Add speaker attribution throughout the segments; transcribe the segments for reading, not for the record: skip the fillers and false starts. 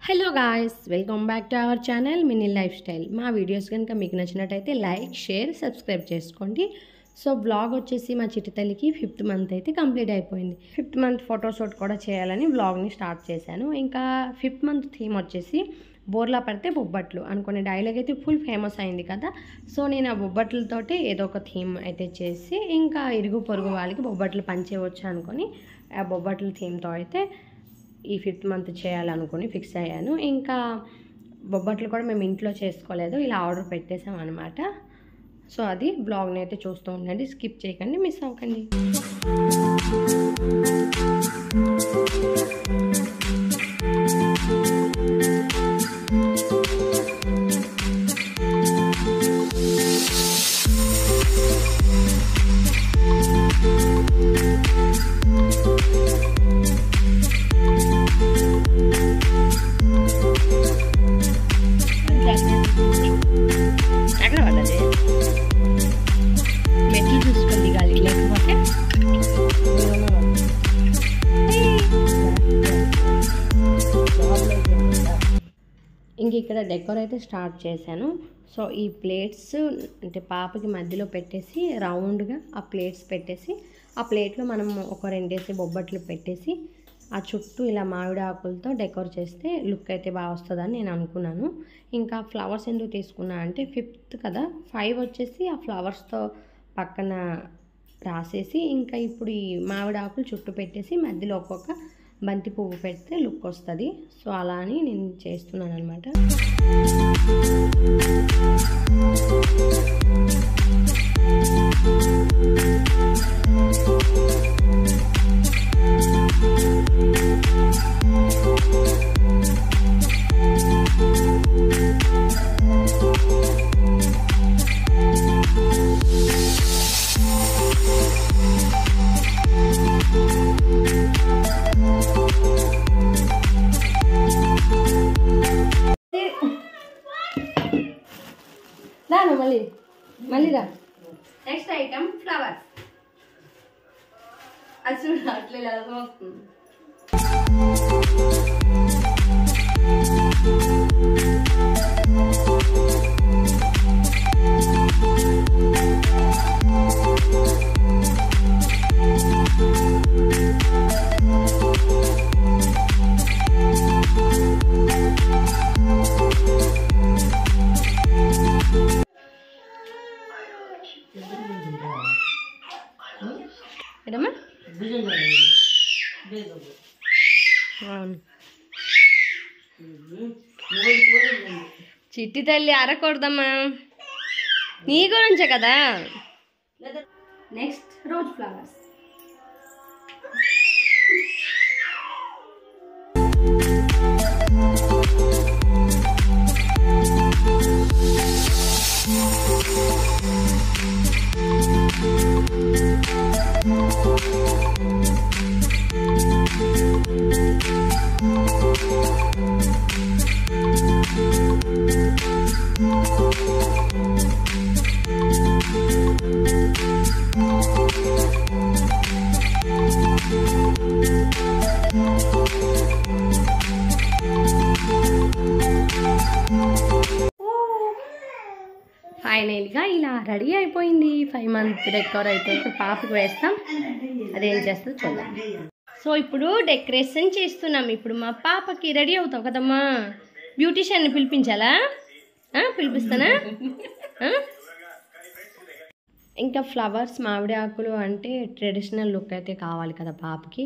Speaker 1: Hello guys, welcome back to our channel mini life style. మా videos కనుక మీకు నచ్చినట్టయితే లైక్, షేర్, సబ్స్క్రైబ్ చేసుకోండి. సో బ్లాగ్ వచ్చేసి మా చిట్టి తల్లికి 5th మంత్ అయితే కంప్లీట్ అయిపోయింది. 5th మంత్ ఫోటోషూట్ కూడా చేయాలని బ్లాగ్ని స్టార్ట్ చేశాను. ఇంకా 5th మంత్ థీమ్ వచ్చేసి బోర్లా పడితే బొబ్బట్లు అనుకునే డైలాగ్ అయితే ఫుల్ ఫేమస్ అయింది కదా. సో నేను ఆ బొబ్బట్లతోటి ఏదో ఒక థీమ్ అయితే చేసి ఇంకా ఇరుగు పొరుగు వాళ్ళకి బొబ్బట్లు పంచేయవచ్చు అనుకొని ఆ బొబ్బట్ల థీమ్తో అయితే ఈ 5th మంత్ చేయాలనుకుని ఫిక్స్ అయ్యాను. ఇంకా బొబ్బట్లు కూడా మేము ఇంట్లో చేసుకోలేదు, ఇలా ఆర్డర్ పెట్టేసాం అనమాట. సో అది బ్లాగ్ని అయితే చూస్తూ ఉండండి, స్కిప్ చేయకండి, మిస్ అవ్వకండి. మెట్లు చూసుకుంది గాలి లేకపోతే ఇంక ఇక్కడ డెకోర్ అయితే స్టార్ట్ చేశాను. సో ఈ ప్లేట్స్ అంటే పాపకి మధ్యలో పెట్టేసి రౌండ్గా ఆ ప్లేట్స్ పెట్టేసి ఆ ప్లేట్లో మనం ఒక 2 బొబ్బట్లు పెట్టేసి ఆ చుట్టూ ఇలా మామిడి ఆకులతో డెకోర్ చేస్తే లుక్ అయితే బాగా వస్తుందని నేను అనుకున్నాను. ఇంకా ఫ్లవర్స్ ఎందుకు తీసుకున్నా అంటే 5th కదా, 5 వచ్చేసి ఆ ఫ్లవర్స్తో పక్కన రాసేసి ఇంకా ఇప్పుడు ఈ మామిడి ఆకులు చుట్టూ పెట్టేసి మధ్యలో ఒక్కొక్క బంతి పువ్వు పెడితే లుక్ వస్తుంది. సో అలా అని నేను చేస్తున్నాను అనమాట. మళ్ళీ రా. Next item flowers. అది చూడ అట్లా వస్తుంది. ఏదమ్మా చిట్టి తల్లి అరకూడదమ్మా, నీ గురించే కదా. Next rose flowers. ఫైనల్గా ఇలా రెడీ అయిపోయింది 5 మంత్ డెకోర్ అయితే. ఇప్పుడు పాపకి వేస్తాం, అదేం చేస్తుందో చూద్దాం. సో ఇప్పుడు డెకరేషన్ చేస్తున్నాం. ఇప్పుడు మా పాపకి రెడీ అవుతావు కదమ్మా, బ్యూటీషియన్ని పిలిపించాలా? పిలిపిస్తానా? ఇంకా ఫ్లవర్స్, మామిడి ఆకులు అంటే ట్రెడిషనల్ లుక్ అయితే కావాలి కదా పాపకి.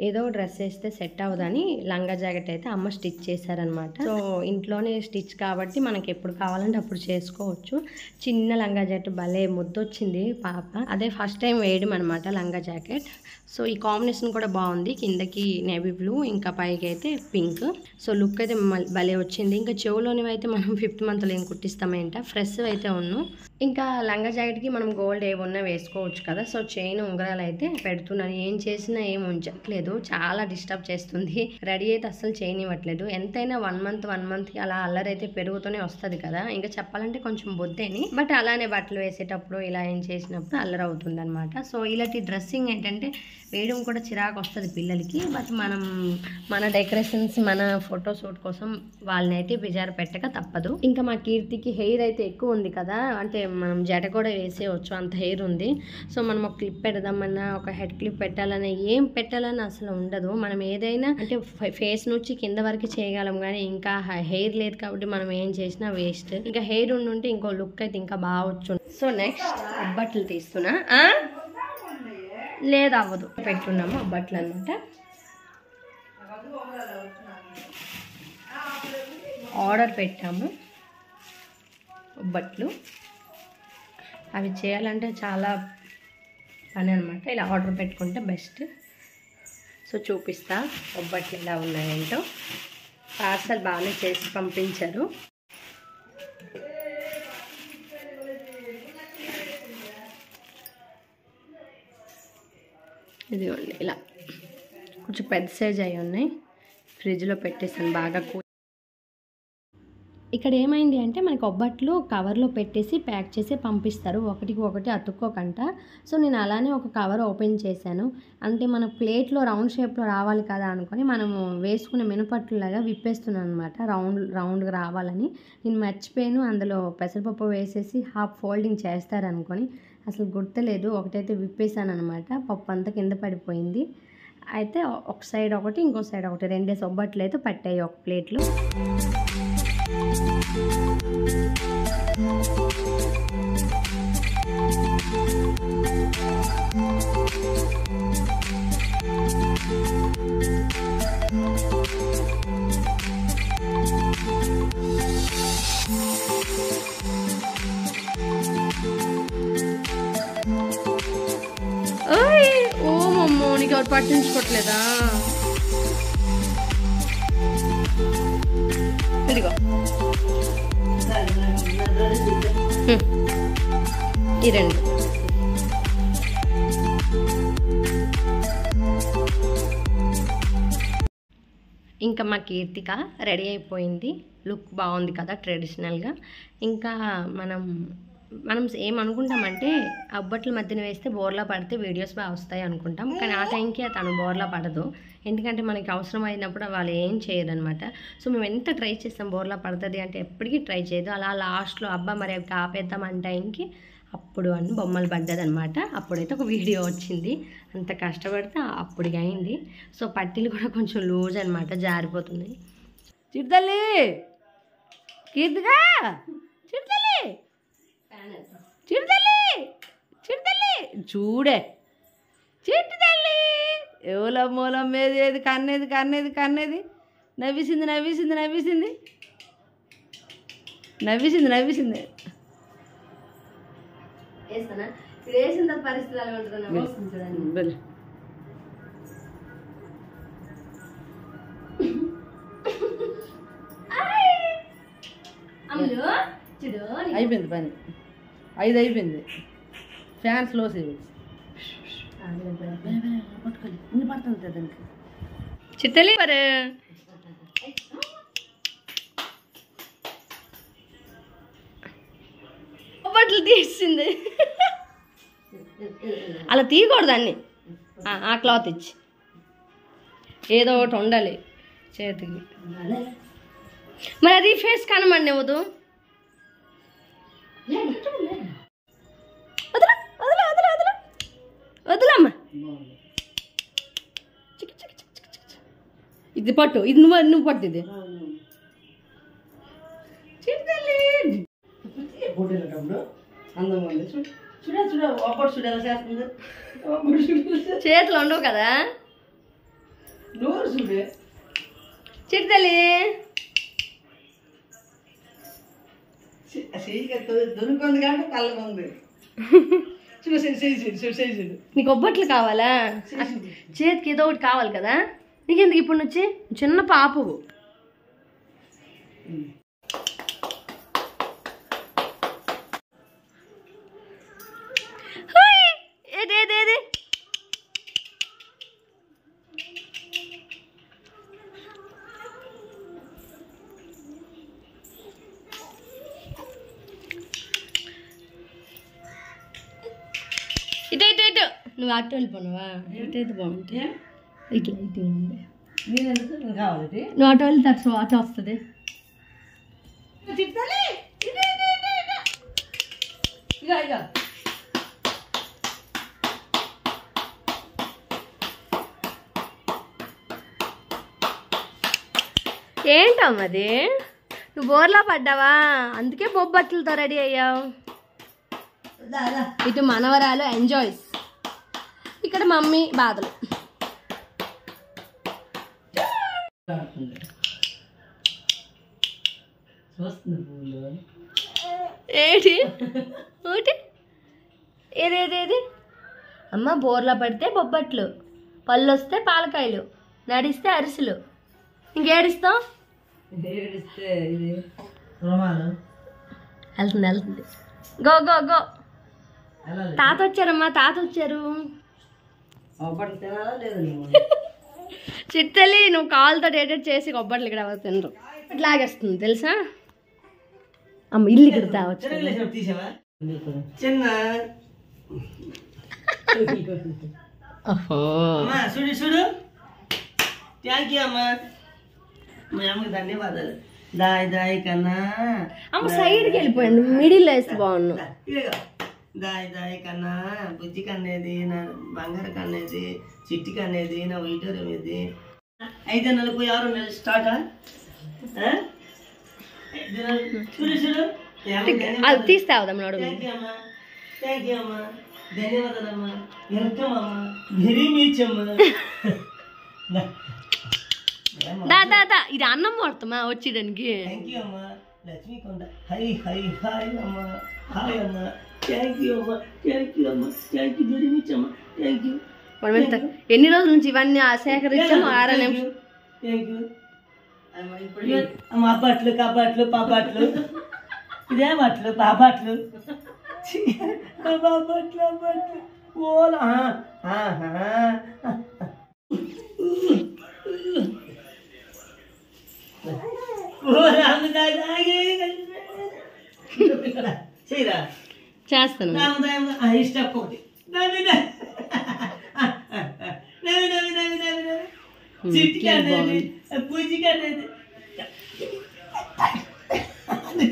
Speaker 1: ఏదో డ్రెస్ వేస్తే సెట్ అవ్వదని లంగా జాకెట్ అయితే అమ్మ స్టిచ్ చేశారనమాట. సో ఇంట్లోనే స్టిచ్ కాబట్టి మనకి ఎప్పుడు కావాలంటే అప్పుడు చేసుకోవచ్చు. చిన్న లంగా జాకెట్ భలే ముద్దొచ్చింది పాప. అదే ఫస్ట్ టైం వేయడం అనమాట లంగా జాకెట్. సో ఈ కాంబినేషన్ కూడా బాగుంది, కిందకి నేవీ బ్లూ ఇంకా పైకి అయితే పింక్. సో లుక్ అయితే భలే వచ్చింది. ఇంకా చెవులోనివి అయితే మనం 5th మంత్లో ఏం కుట్టిస్తామేంట, ఫ్రెష్ అయితే ఉన్నాం. ఇంకా లంగా జాకెట్కి మనం గోల్డ్ ఏమున్నా వేసుకోవచ్చు కదా. సో చైన్ ఉంగరాలు అయితే పెడుతున్నాను, ఏం చేసినా ఏం ఉంచట్లేదు. చేయట్లేదు, చాలా డిస్టర్బ్ చేస్తుంది. రెడీ అయితే అస్సలు చేయనివ్వట్లేదు. ఎంతైనా 1 మంత్ అలా అల్లరి అయితే పెరుగుతూనే వస్తుంది కదా. ఇంకా చెప్పాలంటే కొంచెం బొద్దేని, బట్ అలానే బట్టలు వేసేటప్పుడు ఇలా ఏం చేసినప్పుడు అల్లరి అవుతుంది అనమాట. సో ఇలాంటి డ్రెస్సింగ్ ఏంటంటే వేయడం కూడా చిరాకు వస్తుంది పిల్లలకి. బట్ మనం మన డెకరేషన్స్, మన ఫోటోషూట్ కోసం వాళ్ళని అయితే బెజారు పెట్టక తప్పదు. ఇంకా మా కీర్తికి హెయిర్ అయితే ఎక్కువ ఉంది కదా, అంటే మనం జడ కూడా వేసేయచ్చు, అంత హెయిర్ ఉంది. సో మనం ఒక క్లిప్ పెడదామన్నా, ఒక హెడ్ క్లిప్ పెట్టాలన్నా, ఏం పెట్టాలని అసలు ఉండదు. మనం ఏదైనా అంటే ఫేస్ నుంచి కింద వరకు చేయగలం, కానీ ఇంకా హెయిర్ లేదు కాబట్టి మనం ఏం చేసినా వేస్ట్. ఇంకా హెయిర్ ఉంటే ఇంకో లుక్ అయితే ఇంకా బాగా వచ్చు. సో నెక్స్ట్ బట్టలు తీస్తున్నా, లేదు అవ్వదు, పెట్టున్నాము బట్టలు అనమాట. ఆర్డర్ పెట్టాము బట్టలు, అవి చేయాలంటే చాలా పని అనమాట. ఇలా ఆర్డర్ పెట్టుకుంటే బెస్ట్. సో చూపిస్తా బట్టలు ఎలా ఉన్నాయంటో. పార్సల్ బాగానే చేసి పంపించారు. ఇదిగోండి ఇలా కొంచెం పెద్ద సైజ్ అయి ఉన్నాయి. ఫ్రిడ్జ్లో పెట్టేసాను బాగా. ఇక్కడ ఏమైంది అంటే మనకి ఒబ్బట్లు కవర్లో పెట్టేసి ప్యాక్ చేసి పంపిస్తారు, ఒకటికి ఒకటి అతుక్కోకంట. సో నేను అలానే ఒక కవర్ ఓపెన్ చేశాను. అంటే మన ప్లేట్లో రౌండ్ షేప్లో రావాలి కదా అనుకొని మనము వేసుకునే మినపట్టులాగా విప్పేస్తున్నాను అనమాట, రౌండ్గా రావాలని. నేను మర్చిపోయాను, అందులో పెసరపప్పు వేసేసి హాఫ్ ఫోల్డింగ్ చేస్తారనుకొని అసలు గుర్తులేదు. ఒకటైతే విప్పేసాను అనమాట, పప్పు అంతా కింద పడిపోయింది. అయితే ఒక సైడ్ ఒకటి, ఇంకో సైడ్ ఒకటి, 2 ఒబ్బట్లు అయితే పట్టాయి ఒక ప్లేట్లో. ఓ మమ్మో, నీకు ఎవరు పట్టించుకోవట్లేదా? ఇదిగో ఈ 2. ఇంకా మా కీర్తిక రెడీ అయిపోయింది. లుక్ బాగుంది కదా ట్రెడిషనల్గా. ఇంకా మనం ఏమనుకుంటామంటే అబ్బట్ల మధ్యన వేస్తే బోర్లా పడితే వీడియోస్ బాగా వస్తాయి అనుకుంటాం, కానీ ఆ టైంకి తను బోర్లా పడదు. ఎందుకంటే మనకి అవసరం అయినప్పుడు వాళ్ళు ఏం చేయరు అనమాట. సో మేము ఎంత ట్రై చేస్తాం బోర్లా పడుతుంది అంటే ఎప్పటికీ ట్రై చేయదు. అలా లాస్ట్లో అబ్బా మరి అవి ఆపేద్దాం అన్న టైంకి అప్పుడు అన్ని బొమ్మలు పడ్డది అనమాట. అప్పుడైతే ఒక వీడియో వచ్చింది. అంత కష్టపడితే అప్పుడు అయింది. సో పట్టీలు కూడా కొంచెం లూజ్ అనమాట, జారిపోతున్నాయి. చిరుతల్లి, కీర్తిగా చిరుతల్లి, చిరుతల్లి, చిరుతల్లి చూడే, చిరుతల్లి ఎవల మూలం మీద ఏది కన్నేది నవ్విసింది వేస్తానా? ఇప్పుడు వేసిన పరిస్థితి అలా ఉంటుంది. అయిపోయింది పని, 5 అయిపోయింది. ఫ్యాన్స్ లో పట్టుకోండి పడుతుంది దానికి. చిట్టలి మరి బట్టలు తీసింది, అలా తీయకూడదు అన్ని. ఆ క్లాత్ ఇచ్చి ఏదో ఒకటి ఉండాలి చేతికి. మరి అది ఫేస్ కనమండి వద్దు. వదలమ్మా, ఇది పట్టు, ఇది నువ్వు పట్టు. ఇది చేతులు ఉండవు కదా చిట్టలి. దొరుకుంది కాబట్టి కళ్ళకుంది. నీకు ఒబ్బట్లు కావాలా? చేతికి ఏదో ఒకటి కావాలి కదా. నీకెందుకు ఇప్పుడు నుంచి చిన్న పాపవు. నువ్వు అటు వెళ్ళిపోనావా? ఎటైతే బాగుంటుంది. ఇట్లా ఇటు ఉంది. నువ్వు అటు వెళ్తే అటు వస్తుంది. ఏంటమ్మది? నువ్వు బోర్లా పడ్డావా? అందుకే బొబ్బట్లతో రెడీ అయ్యావు. ఇటు మనవరాలు ఎంజాయ్స్, ఇక్కడ మమ్మీ బాధలు. ఏంటి ఒకటి ఏదేదేది అమ్మ? బోర్లా పడితే బొబ్బట్లు, పళ్ళు వస్తే పాలకాయలు, నడిస్తే అరిసెలు, ఇంకేడిస్తావు? వెళ్తుంది వెళ్తుంది. Go go go. తాత వచ్చారమ్మా, తాత వచ్చారు. చిట్టలి నువ్వు కాలుతో డేటెడ్ చేసి కొబ్బట్లు ఇక్కడ తినరు. లాగేస్తుంది తెలుసా? అమ్మ ఇల్లు ఇక్కడ తావచ్చు.
Speaker 2: చూడు థ్యాంక్ యూ అమ్మా, మా అమ్మకి ధన్యవాదాలు. దాయ్ దాయ్ కన్నా
Speaker 1: అమ్మ సైడ్కి వెళ్ళిపోయింది, మిడిల్ వేస్తే బాగున్నాను.
Speaker 2: దాయ్ దాయ్ కన్నా బుజ్జి కన్నేది, నా బంగారు కన్నేది, చిట్టి కన్నేది, నా వైటూరం ఇది. 5 నెలలు పోయి 6 నెలలు స్టార్టా? చూడు చూడు.
Speaker 1: అది తీస్తావుదమ్మ నడు.
Speaker 2: థ్యాంక్ యూ అమ్మా, థ్యాంక్ యూ అమ్మా, ధన్యవాదాలమ్మా, వెల్కమ్ అమ్మా, వెరీ మచ్ అమ్మా.
Speaker 1: దా ఇది అన్నం పడుతుమ్మా వచ్చేయడానికి.
Speaker 2: థ్యాంక్ యూ అమ్మా లక్ష్మీకొండ. హై హై హాయ్ అమ్మా, హాయ్ అమ్మా, థ్యాంక్ యూ అమ్మా, థ్యాంక్ యూ అమ్మా, థ్యాంక్ యూ వెరీ మచ్ అమ్మా, థ్యాంక్ యూ.
Speaker 1: మనం ఎంత ఎన్ని రోజుల నుంచి ఇవన్నీ సేకరించాము? 6 నిమిషం.
Speaker 2: థ్యాంక్ యూ అమ్మా. బట్టలు కబట్లు పాపట్లు, ఇదే బట్టలు పాపట్లు, బట్టలు బట్టలు ఓలా.
Speaker 1: చేస్తాను.
Speaker 2: ఇష్టం ఒకటి చిట్టి అనేది, పూజకి అనేది,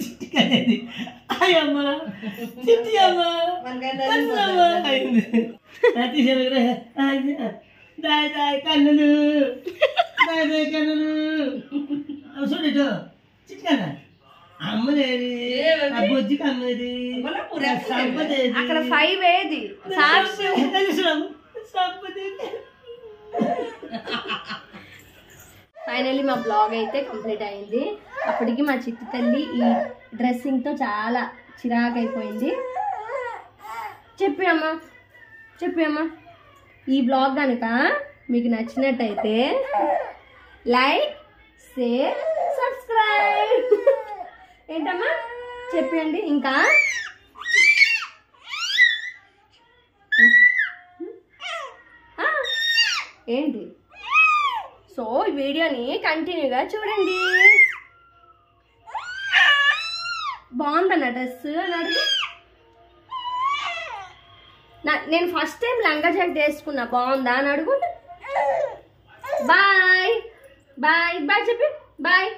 Speaker 2: చిట్టి అనేది. అయ్యమ్మా చిట్టి అమ్మా దాయ్ దాయ్ కన్నులు, దాయ్ దాయ్ కన్నులు. చూడు చిట్టి కన్నా అమ్మదేది, బొజ్జి కమ్మేది, సంపదేది.
Speaker 1: అక్కడ 5 ఏది ఫైనల్లీ మా బ్లాగ్ అయితే కంప్లీట్ అయింది. అప్పటికి మా చిట్టి తల్లి ఈ డ్రెస్సింగ్తో చాలా చిరాకు అయిపోయింది. చెప్పి అమ్మా ఈ బ్లాగ్ కనుక మీకు నచ్చినట్టయితే లైక్, షేర్, సబ్స్క్రైబ్. ఏంటమ్మా చెప్పండి. ఇంకా ఏంటి? సో ఈ వీడియోని కంటిన్యూగా చూడండి. బాగుందన్న డ్రెస్ అని అడుగు. నేను ఫస్ట్ టైం లంగా జాకెట్ వేసుకున్నా, బాగుందా అని అడుగు. బాయ్ బాయ్ బాయ్ చెప్పి బాయ్.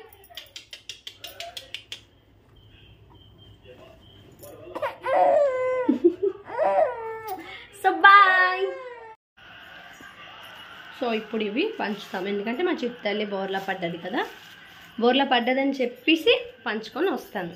Speaker 1: So bye. సో ఇప్పుడు ఇవి పంచుతాం, ఎందుకంటే మా చిట్టి తల్లి బోర్లా పడ్డది కదా, బోర్లా పడ్డదని చెప్పేసి పంచుకొని వస్తాను.